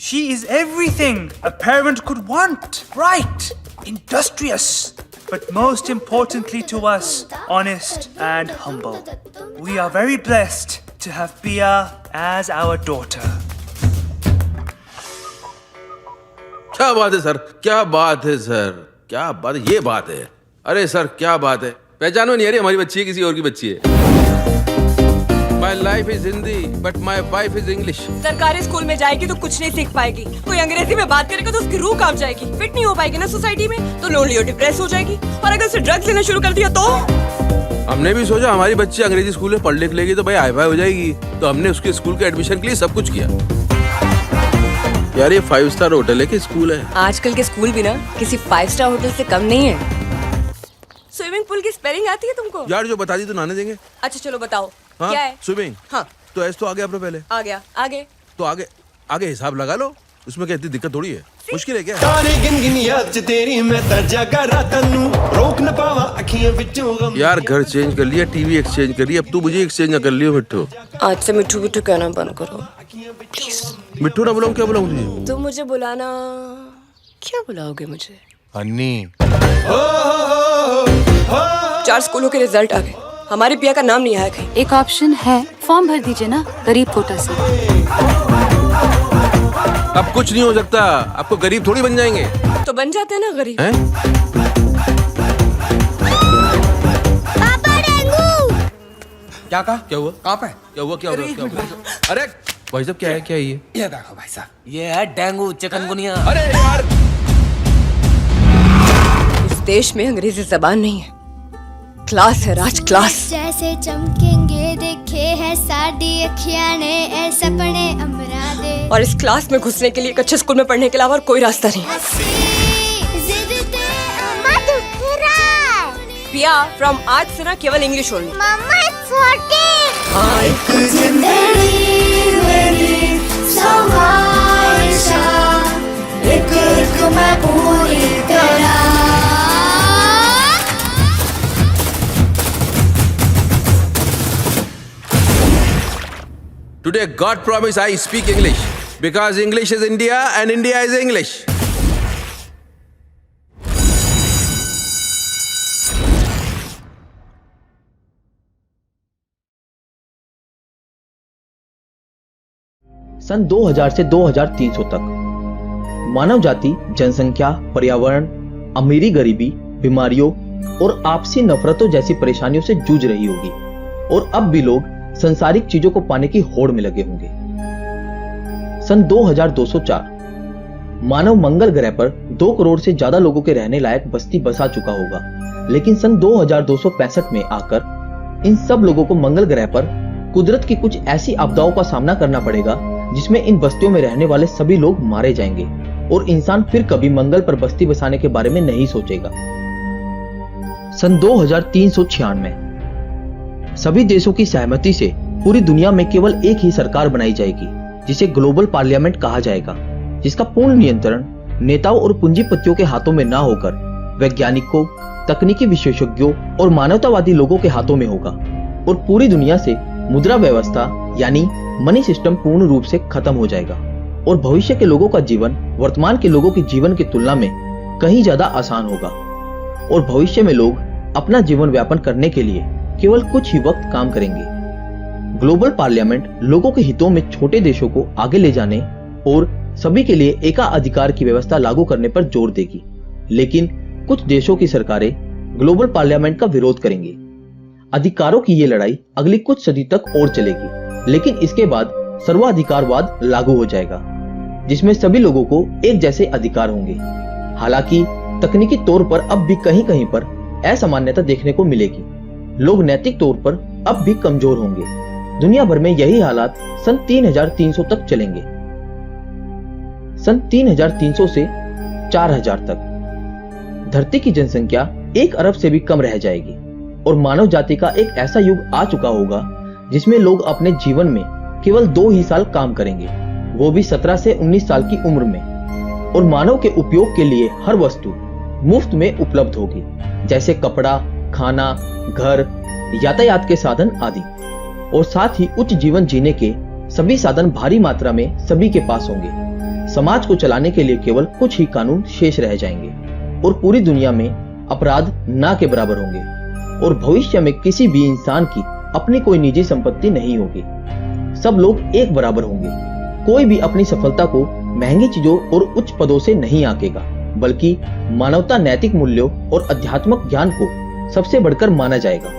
She is everything a parent could want. Bright, industrious, but most importantly to us, honest and humble. We are very blessed to have Pia as our daughter. क्या बात है sir, क्या बात है sir, क्या बात है, ये बात है। अरे सर क्या बात है, पहचानो नहीं, अरे हमारी बच्ची है किसी और की बच्ची है। My life is Hindi, but my wife is English. सरकारी स्कूल में जाएगी तो कुछ नहीं सीख पाएगी। कोई अंग्रेजी में बात करेगा तो उसकी रूह कांप जाएगी। फिट नहीं हो पाएगी ना सोसाइटी में, तो लोनली और डिप्रेस हो जाएगी। और अगर उसे ड्रग्स लेना शुरू कर दिया तो हमने भी सोचा हमारी बच्ची अंग्रेजी स्कूल में पढ़ लिख लेगी तो भाई हाई फाई हो जाएगी, तो हमने उसके स्कूल के एडमिशन के लिए सब कुछ किया। यार ये 5 स्टार होटल है कि स्कूल है? आजकल के स्कूल भी ना किसी 5 स्टार होटल से कम नहीं है। स्विमिंग पूल की स्पेलिंग आती है तुमको? यार जो बता दी तो नहाने देंगे। अच्छा चलो बताओ। हाँ? क्या है? स्विमिंग। हाँ तो ऐसे तो आगे अपने पहले आ गया। आगे तो आगे हिसाब लगा लो, उसमें क्या इतनी दिक्कत थोड़ी है, मुश्किल है क्या? तारे गिन याद च तेरी मैं ता जगा रातां नू रोक न पावा अखियां विचों गम। यार घर चेंज कर लिया, टीवी एक्सचेंज कर लिया, अब तू मुझे एक्सचेंज ना कर लियो मिट्टू। आज से मिट्टू मिट्टू कहना बंद करो प्लीज। मिट्टू ना बुलाऊं, क्या बुलाऊं तुझे? तुम मुझे बुलाना, क्या बुलाओगे मुझे? अन्नी। 4 स्कूलों के रिजल्ट आ गए, हमारी पिया का नाम नहीं आया कहीं। एक ऑप्शन है, फॉर्म भर दीजिए ना गरीब कोटा से। अब कुछ नहीं हो सकता, आपको गरीब थोड़ी बन जाएंगे। तो बन जाते हैं ना गरीब। हैं? पापा डेंगू। क्या कहा? क्या हुआ? कहाँ पे? क्या हुआ? अरे भाई साहब क्या है ये? ये देखो भाई साहब, ये है डेंगू चिकनगुनिया। अरे यार इस देश में अंग्रेजी जबान नहीं है, क्लास है राज, क्लास। जैसे चमकेंगे देखे है साडी अखियां ने ए सपने अमरा दे। और इस क्लास में घुसने के लिए एक अच्छे स्कूल में पढ़ने के अलावा और कोई रास्ता नहीं। पिया फ्रॉम आज से ना केवल इंग्लिश ओनली। मम्मा छोटी मैं पूरी तरह। Today God promise I speak English because English is India and India is English. सन 2000 से 2300 तक मानव जाति जनसंख्या, पर्यावरण, अमीरी गरीबी, बीमारियों और आपसी नफरतों जैसी परेशानियों से जूझ रही होगी, और अब भी लोग संसारिक चीजों को पाने की होड़ में लगे होंगे। सन 2204 मानव मंगल ग्रह पर 2 करोड़ से ज्यादा लोगों के रहने लायक बस्ती बसा चुका होगा, लेकिन सन 2265 में आकर इन सब लोगों को मंगल ग्रह पर कुदरत की कुछ ऐसी आपदाओं का सामना करना पड़ेगा जिसमें इन बस्तियों में रहने वाले सभी लोग मारे जाएंगे और इंसान फिर कभी मंगल पर बस्ती बसाने के बारे में नहीं सोचेगा। सन 2396 सभी देशों की सहमति से पूरी दुनिया में केवल एक ही सरकार बनाई जाएगी जिसे ग्लोबल पार्लियामेंट कहा जाएगा, जिसका पूर्ण नियंत्रण नेताओं और पूंजीपतियों के हाथों में ना होकर वैज्ञानिकों, तकनीकी विशेषज्ञों और मानवतावादी लोगों के हाथों में होगा, और पूरी दुनिया से मुद्रा व्यवस्था यानी मनी सिस्टम पूर्ण रूप से खत्म हो जाएगा और भविष्य के लोगों का जीवन वर्तमान के लोगों के जीवन की तुलना में कहीं ज्यादा आसान होगा, और भविष्य में लोग अपना जीवन व्यापन करने के लिए केवल कुछ ही वक्त काम करेंगे। ग्लोबल पार्लियामेंट लोगों के हितों में छोटे देशों को आगे ले जाने और सभी के लिए एकाधिकार की व्यवस्था लागू करने पर जोर देगी, लेकिन कुछ देशों की सरकारें ग्लोबल पार्लियामेंट का विरोध करेंगी। अधिकारों की ये लड़ाई अगली कुछ सदी तक और चलेगी, लेकिन इसके बाद सर्वाधिकारवाद लागू हो जाएगा जिसमें सभी लोगों को एक जैसे अधिकार होंगे। हालांकि तकनीकी तौर पर अब भी कहीं कहीं पर असमानता देखने को मिलेगी, लोग नैतिक तौर पर अब भी कमजोर होंगे। दुनिया भर में यही हालात सन 3300 तक चलेंगे। सन 3300 से 4000 तक धरती की जनसंख्या 1 अरब से भी कम रह जाएगी और मानव जाति का एक ऐसा युग आ चुका होगा जिसमें लोग अपने जीवन में केवल 2 ही साल काम करेंगे, वो भी 17 से 19 साल की उम्र में, और मानव के उपयोग के लिए हर वस्तु मुफ्त में उपलब्ध होगी, जैसे कपड़ा, खाना, घर, यातायात के साधन आदि, और साथ ही उच्च जीवन जीने के सभी साधन भारी मात्रा में सभी के पास होंगे। समाज को चलाने के लिए केवल कुछ ही कानून शेष रह जाएंगे और पूरी दुनिया में अपराध ना के बराबर होंगे और भविष्य में किसी भी इंसान की अपनी कोई निजी संपत्ति नहीं होगी। सब लोग एक बराबर होंगे। कोई भी अपनी सफलता को महंगी चीजों और उच्च पदों से नहीं आंकेगा, बल्कि मानवता, नैतिक मूल्यों और आध्यात्मिक ज्ञान को सबसे बढ़कर माना जाएगा।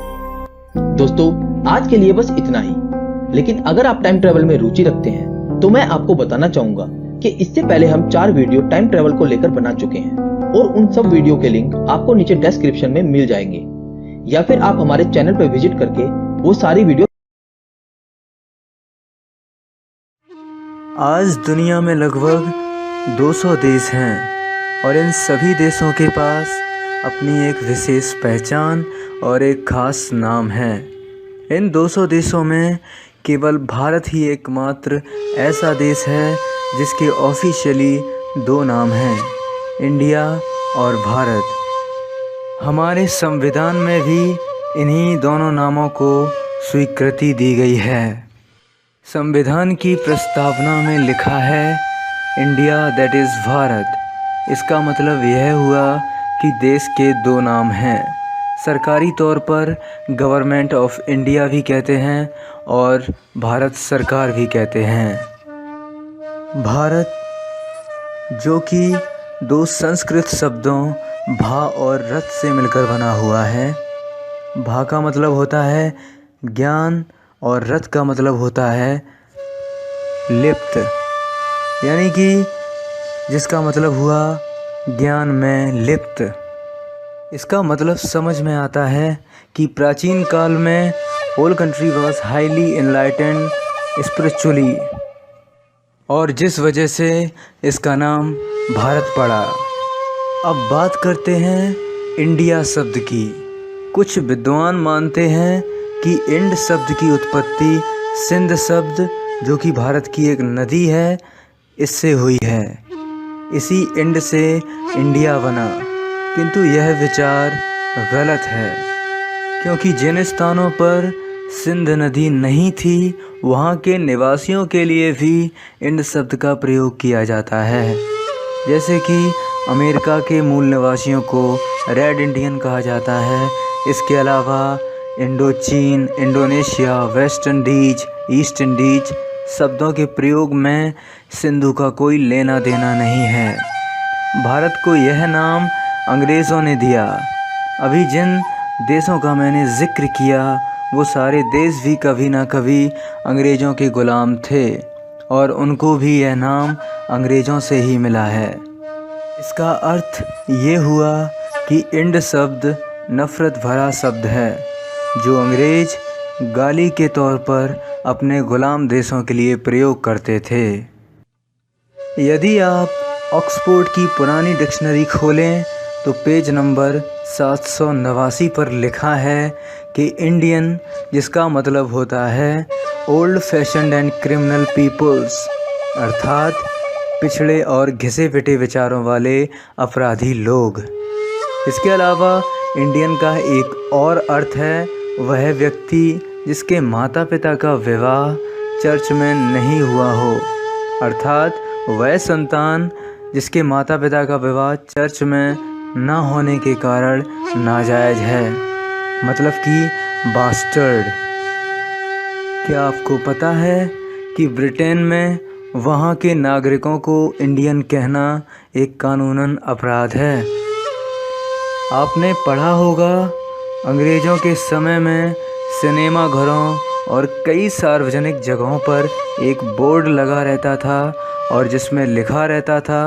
दोस्तों, आज के लिए बस इतना ही। लेकिन अगर आप टाइम ट्रेवल में रुचि रखते हैं तो मैं आपको बताना चाहूंगा कि इससे पहले हम 4 वीडियो टाइम ट्रेवल को लेकर बना चुके हैं और उन सब वीडियो के लिंक आपको नीचे डिस्क्रिप्शन में मिल जाएंगे, या फिर आप हमारे चैनल पर विजिट करके वो सारी वीडियो। आज दुनिया में लगभग 200 देश हैं और इन सभी देशों के पास अपनी एक विशेष पहचान और एक खास नाम है। इन 200 देशों में केवल भारत ही एकमात्र ऐसा देश है जिसके ऑफिशियली 2 नाम हैं, इंडिया और भारत। हमारे संविधान में भी इन्हीं दोनों नामों को स्वीकृति दी गई है। संविधान की प्रस्तावना में लिखा है इंडिया दैट इज़ भारत। इसका मतलब यह हुआ कि देश के 2 नाम हैं। सरकारी तौर पर गवर्नमेंट ऑफ इंडिया भी कहते हैं और भारत सरकार भी कहते हैं। भारत, जो कि 2 संस्कृत शब्दों भा और रथ से मिलकर बना हुआ है। भा का मतलब होता है ज्ञान और रथ का मतलब होता है लिप्त, यानी कि जिसका मतलब हुआ ज्ञान में लिप्त। इसका मतलब समझ में आता है कि प्राचीन काल में whole country was highly enlightened spiritually, और जिस वजह से इसका नाम भारत पड़ा। अब बात करते हैं इंडिया शब्द की। कुछ विद्वान मानते हैं कि इंड शब्द की उत्पत्ति सिंध शब्द, जो कि भारत की एक नदी है, इससे हुई है। इसी इंड से इंडिया बना, किंतु यह विचार गलत है, क्योंकि जिन स्थानों पर सिंध नदी नहीं थी वहाँ के निवासियों के लिए भी इंड शब्द का प्रयोग किया जाता है। जैसे कि अमेरिका के मूल निवासियों को रेड इंडियन कहा जाता है। इसके अलावा इंडो चीन, Indonesia, West Indies, east Indies शब्दों के प्रयोग में सिंधु का कोई लेना देना नहीं है। भारत को यह नाम अंग्रेज़ों ने दिया। अभी जिन देशों का मैंने जिक्र किया वो सारे देश भी कभी ना कभी अंग्रेज़ों के ग़ुलाम थे और उनको भी यह नाम अंग्रेज़ों से ही मिला है। इसका अर्थ ये हुआ कि इंड शब्द नफ़रत भरा शब्द है जो अंग्रेज़ गाली के तौर पर अपने ग़ुलाम देशों के लिए प्रयोग करते थे। यदि आप ऑक्सफोर्ड की पुरानी डिक्शनरी खोलें तो पेज नंबर 789 पर लिखा है कि इंडियन, जिसका मतलब होता है old fashioned and criminal peoples, अर्थात पिछड़े और घिसे पिटे विचारों वाले अपराधी लोग। इसके अलावा इंडियन का एक और अर्थ है वह व्यक्ति जिसके माता पिता का विवाह चर्च में नहीं हुआ हो, अर्थात वह संतान जिसके माता पिता का विवाह चर्च में ना होने के कारण नाजायज़ है, मतलब कि बास्टर्ड। क्या आपको पता है कि ब्रिटेन में वहाँ के नागरिकों को इंडियन कहना एक कानूनन अपराध है? आपने पढ़ा होगा अंग्रेज़ों के समय में सिनेमा घरों और कई सार्वजनिक जगहों पर एक बोर्ड लगा रहता था और जिसमें लिखा रहता था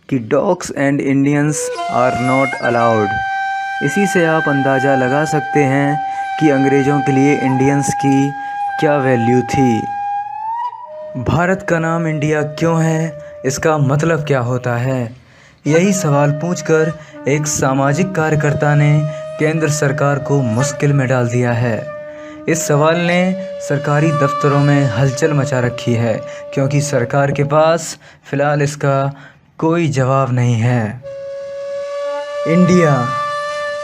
कि dogs and Indians are not allowed. इसी से आप अंदाज़ा लगा सकते हैं कि अंग्रेज़ों के लिए इंडियंस की क्या वैल्यू थी। भारत का नाम इंडिया क्यों है, इसका मतलब क्या होता है, यही सवाल पूछकर एक सामाजिक कार्यकर्ता ने केंद्र सरकार को मुश्किल में डाल दिया है। इस सवाल ने सरकारी दफ्तरों में हलचल मचा रखी है, क्योंकि सरकार के पास फ़िलहाल इसका कोई जवाब नहीं है। इंडिया,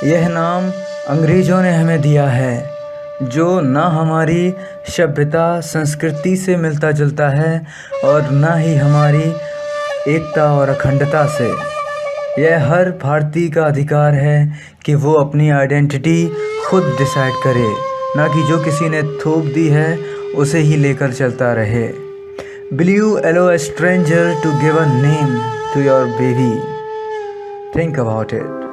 यह नाम अंग्रेज़ों ने हमें दिया है, जो ना हमारी सभ्यता संस्कृति से मिलता जुलता है और ना ही हमारी एकता और अखंडता से। यह हर भारतीय का अधिकार है कि वो अपनी आइडेंटिटी खुद डिसाइड करे, ना कि जो किसी ने थोप दी है उसे ही लेकर चलता रहे। Will you allow a stranger to give a name to your baby? Think about it.